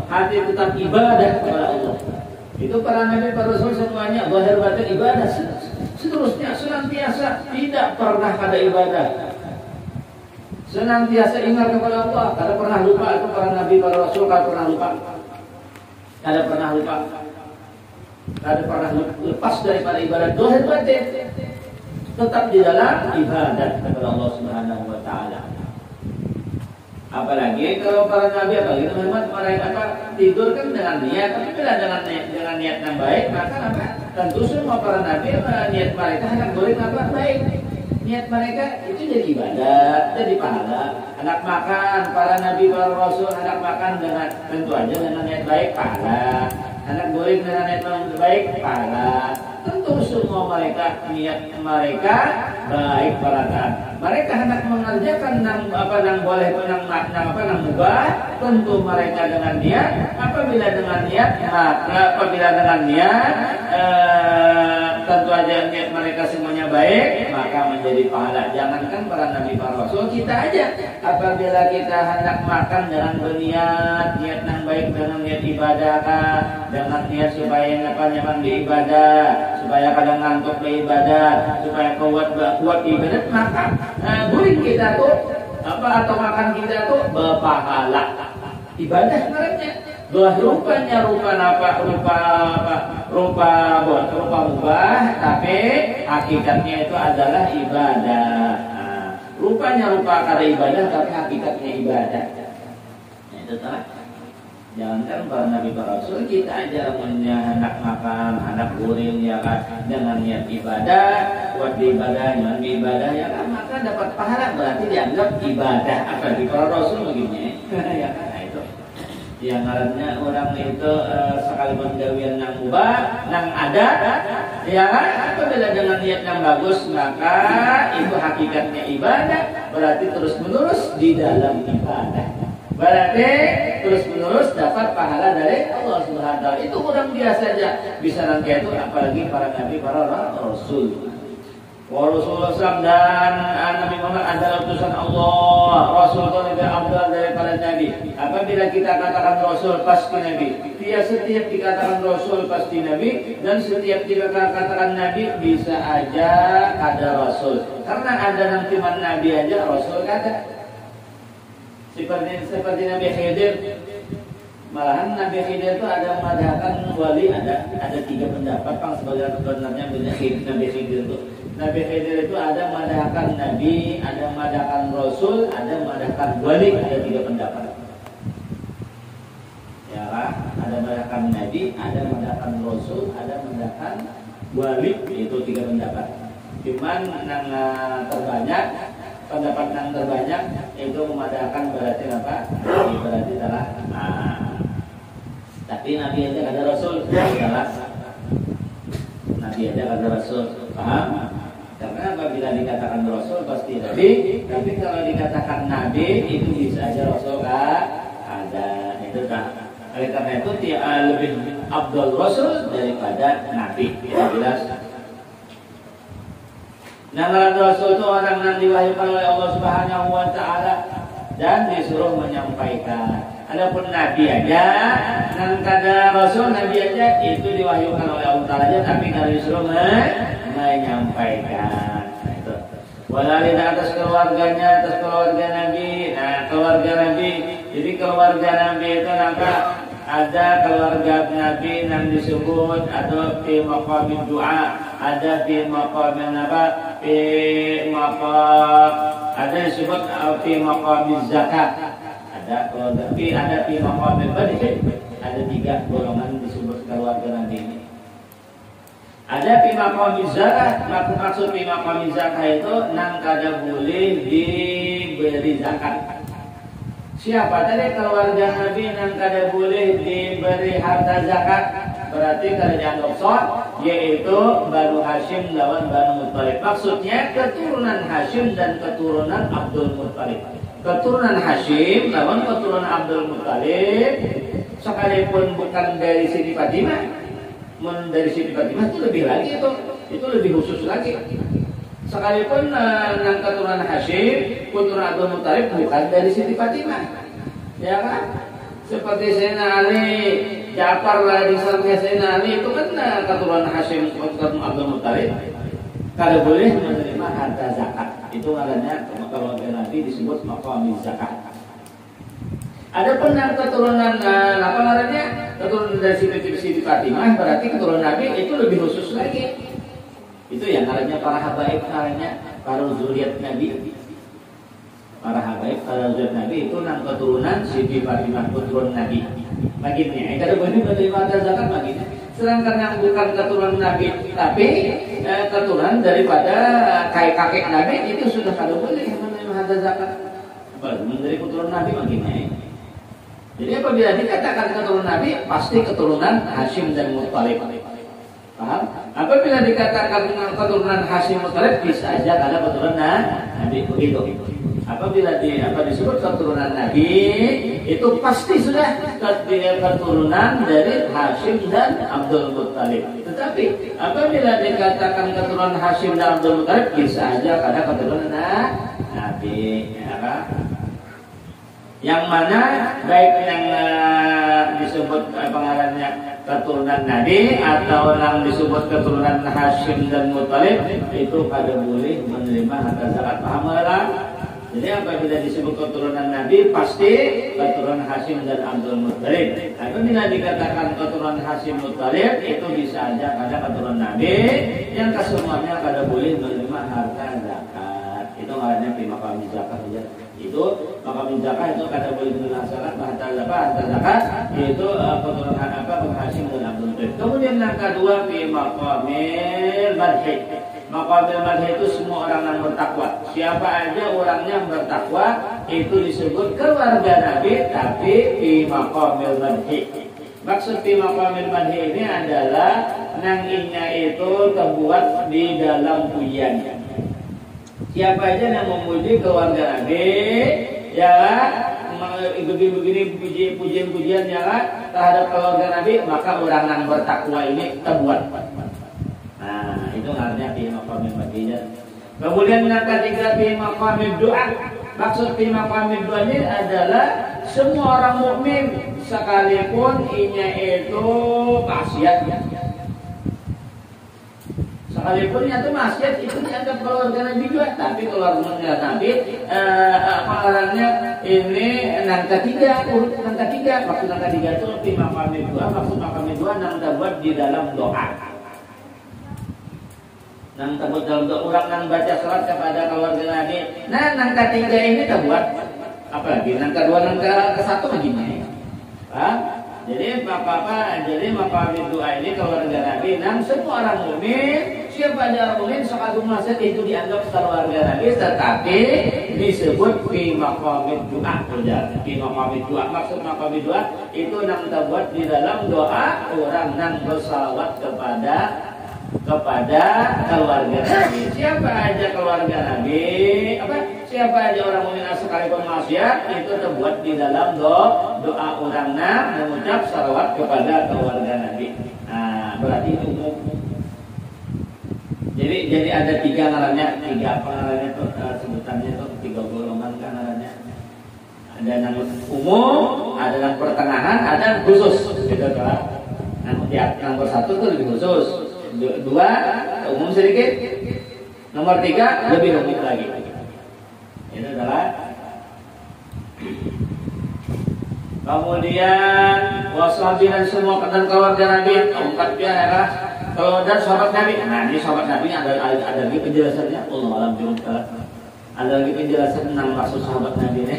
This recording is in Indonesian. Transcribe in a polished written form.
hati tetap ibadah kepada Allah. Itu para nabi, para rasul semuanya zahir batin ibadah. Seterusnya senantiasa tidak pernah ada ibadah. Senantiasa ingat kepada Allah. Kada pernah lupa. Itu para nabi, para rasul kada pernah lupa. Kada pernah lupa. Kada pernah lepas daripada ibadah zahir batin. Tetap di dalam ibadah kepada Allah Subhanahu wa taala. Apalagi kalau para nabi, apalagi teman-teman, mereka tidur kan dengan niat, tapi bila dengan niat yang baik, maka apa? Tentu semua para nabi niat mereka hendak boleh apa baik. Niat mereka itu jadi ibadah, jadi pahala. Hendak makan, para nabi, para rasul hendak makan dengan tentu aja dengan niat baik, pahala. Hendak boleh dengan niat yang baik, pahala. Tentu semua mereka niat mereka baik perasaan. Mereka hendak mengerjakan nang boleh nang mubah, tentu mereka dengan niat. Apabila dengan niat tentu aja niat mereka semuanya baik, maka menjadi pahala. Jangankan para nabi, para rasul, kita aja apabila kita hendak makan dengan berniat niat yang baik, dengan niat ibadah, dengan niat supaya nyaman beribadah, supaya kadang ngantuk beribadah, supaya kuat ibadah, maka guring kita tuh atau makan kita tuh berpahala. Ibadah sebenarnya rupa mubah, tapi hakikatnya itu adalah ibadah. Rupanya rupa kada ibadah, tapi hakikatnya ibadah. Itu tak. Jangankan para nabi, para rasul, kita aja hendak makan, hendak guring ya kan, dengan niat ibadah, buat ibadah, dengan ibadah ya kan, maka dapat pahala, berarti dianggap ibadah. Apa di para rasul begini ya kan, nah itu yang ngarannya orang itu sekalipun gawian nang mubah, nang ada ya kan, apabila dengan niat yang bagus, maka itu hakikatnya ibadah, berarti terus menerus di dalam ibadah. Berarti terus menerus dapat pahala dari Allah Subhanahu wa taala. Itu orang biasa saja bisa nanti itu, apalagi para nabi, para rasul. Rasulullah SAW dan Nabi Muhammad adalah utusan Allah. Rasul itu lebih afdal daripada nabi. Apabila kita katakan rasul pasti nabi. Setiap dikatakan rasul pasti nabi, dan setiap kita katakan nabi bisa aja ada rasul. Karena ada nanti nabi aja, rasul kada. Seperti Nabi Khidir, malahan Nabi Khidir itu ada mengadakan wali, ada 3 pendapat Bang sebagai sebenarnya Nabi Khidir itu. Nabi Khidir itu ada mengadakan nabi, ada mengadakan rasul, ada mengadakan wali, ada 3 pendapat. Ya kan? Ada mengadakan nabi, ada mengadakan rasul, ada mengadakan wali, itu 3 pendapat. Cuman yang terbanyak, pendapat yang terbanyak itu memadakan berarti apa? Berarti salah. Tapi Nabi aja ada Rasul, salah. Nabi aja ada Rasul, paham? Karena apabila dikatakan Rasul pasti Nabi, tapi kalau dikatakan Nabi itu bisa aja Rasul ada. Itu kan. Oleh karena itu lebih afdal Rasul daripada Nabi. Jelas. Nama Rasul itu orang yang diwahyukan oleh Allah Subhanahu wa taala dan disuruh menyampaikan. Adapun nabi aja, nang kada rasul, nabi aja itu diwahyukan oleh Allah taala aja, tapi kada disuruh menyampaikan. Nah, itu. Walau atas keluarganya, atas keluarga nabi. Nah, keluarga nabi. Jadi keluarga nabi itu nampak ada keluarga nabi yang disebut atau fi maqamid doa, ada fi maqamil apa? Ada disebut fi maqamiz zakat, ada keluarga ada fi maqamil badhi, ada 3 golongan disebut keluarga nabi ini. Ada fi maqamiz zakat, maksud fi maqamiz zakat itu nang kada boleh diberi zakat. Siapa tadi keluarga nabi nang kada boleh diberi harta zakat? Berarti kada dianggap sah, yaitu Banu Hashim lawan Banu Muttalib. Maksudnya keturunan Hashim dan keturunan Abdul Muttalib. Keturunan Hashim lawan keturunan Abdul Muttalib, sekalipun bukan dari Siti Fatimah, dari Siti Fatimah itu lebih lagi, itu lebih khusus lagi. Sekalipun yang keturunan Hashim, keturunan Abdul Muttalib bukan dari Siti Fatimah, ya kan? Seperti Sayyidina Ali, Ja'far lah di samping Sayyidina Ali itu kan keturunan Hashim, keturunan Abdul Muttalib. Kalau boleh menerima harta zakat, itu adanya kalau Nabi disebut maqamil zakat. Ada pernah keturunan apa namanya? Keturunan dari Siti Fatimah, berarti keturunan Nabi itu lebih khusus lagi. Itu yang namanya para habaib, namanya para zuriat Nabi. Para habaib, para zuriat Nabi itu enam keturunan Siti Fatimah, keturunan Nabi. Bagiannya, kalau boleh menerima harta zakat bagiannya. Sedangkan yang bukan keturunan Nabi, tapi keturunan daripada kakek Nabi itu sudah kalau boleh menerima harta zakat. Dari keturunan Nabi bagiannya. Jadi apabila dikatakan keturunan Nabi, pasti keturunan Hashim dan Muttalib. Paham? Apabila dikatakan keturunan Hashim Muttalib, bisa saja ada keturunan Nabi begitu. Apabila disebut keturunan Nabi, itu pasti sudah keturunan dari Hashim dan Abdul Muttalib. Tetapi apabila dikatakan keturunan Hashim dan Abdul Muttalib, bisa saja ada keturunan Nabi. Yang mana baik yang disebut pengarangnya keturunan Nabi atau yang disebut keturunan Hashim dan Muttalib itu pada boleh menerima harta zakat. Paham lah? Jadi apabila disebut keturunan Nabi pasti keturunan Hashim dan Abdul Muttalib. Apabila dikatakan keturunan Hashim Muttalib itu bisa aja ada keturunan Nabi yang kesemuanya pada boleh menerima harta zakat. Itu namanya maqam zakat ya. Itu maqam zakat itu kata boleh menerima zakat, harta zakat yaitu keturunan Hashim dan Abdul Muttalib. Kemudian yang kedua maqamil madhi. Maqamil madhi itu semua orang yang bertakwa. Siapa aja orang yang bertakwa itu disebut keluarga Nabi, tapi fi maqamil madhi. Maksud fi maqamil madhi ini adalah nanginya itu terbuat di dalam pujian. Siapa aja yang memuji keluarga Nabi, ya begini pujian-pujian ya terhadap keluarga Nabi, maka orang yang bertakwa ini terbuat. Nah, itu artinya fi maqamil madhi. Kemudian yang ketiga fi maqamid doa. Maksud fi maqamid doa ini adalah semua orang mukmin sekalipun inya itu maksiat. Sekalipun itu maksiat itu dianggap keluarga Nabi juga, tapi keluarga Nabi pengarangnya ini yang ketiga, urut yang ketiga. Maksud yang ketiga itu fi maqamid doa. Maksud maqamid doa yang terbuat di dalam doa. Nang terbuat dalam doa orang yang baca salat kepada keluarga Nabi. Nah, nang ketiga ini terbuat apa lagi? Nang kedua, nang ke satu begini. Jadi jadi maqamid doa ini keluarga Nabi. Nang semua orang mukmin, siapa aja orang mukmin sekali maksiat itu dianggap keluarga Nabi, tetapi disebut fi maqamid doa. Fi maqamid doa. Maksud maqamid doa itu nang terbuat di dalam doa orang nang bersalawat kepada keluarga Nabi. Siapa aja keluarga Nabi, siapa aja orang mukmin sekalipun maksiat itu terbuat di dalam doa orangnya mengucap salawat kepada keluarga Nabi. Nah, berarti itu umum. Jadi ada tiga ngarannya, itu sebutannya itu tiga golongan kan ngarannya. Ada yang umum, ada yang pertengahan, ada yang khusus. Gitu kan. Nah, yang satu itu lebih khusus. Dua umum sedikit, nomor tiga lebih umum lagi. Itu adalah. Kemudian wasabi dan semua dan keluarga Nabi, empat dia adalah kalau dan sahabat Nabi. Nah, ini sahabat Nabi ada lagi penjelasannya. Allah alam ada lagi penjelasan tentang maksud sahabat Nabi ini.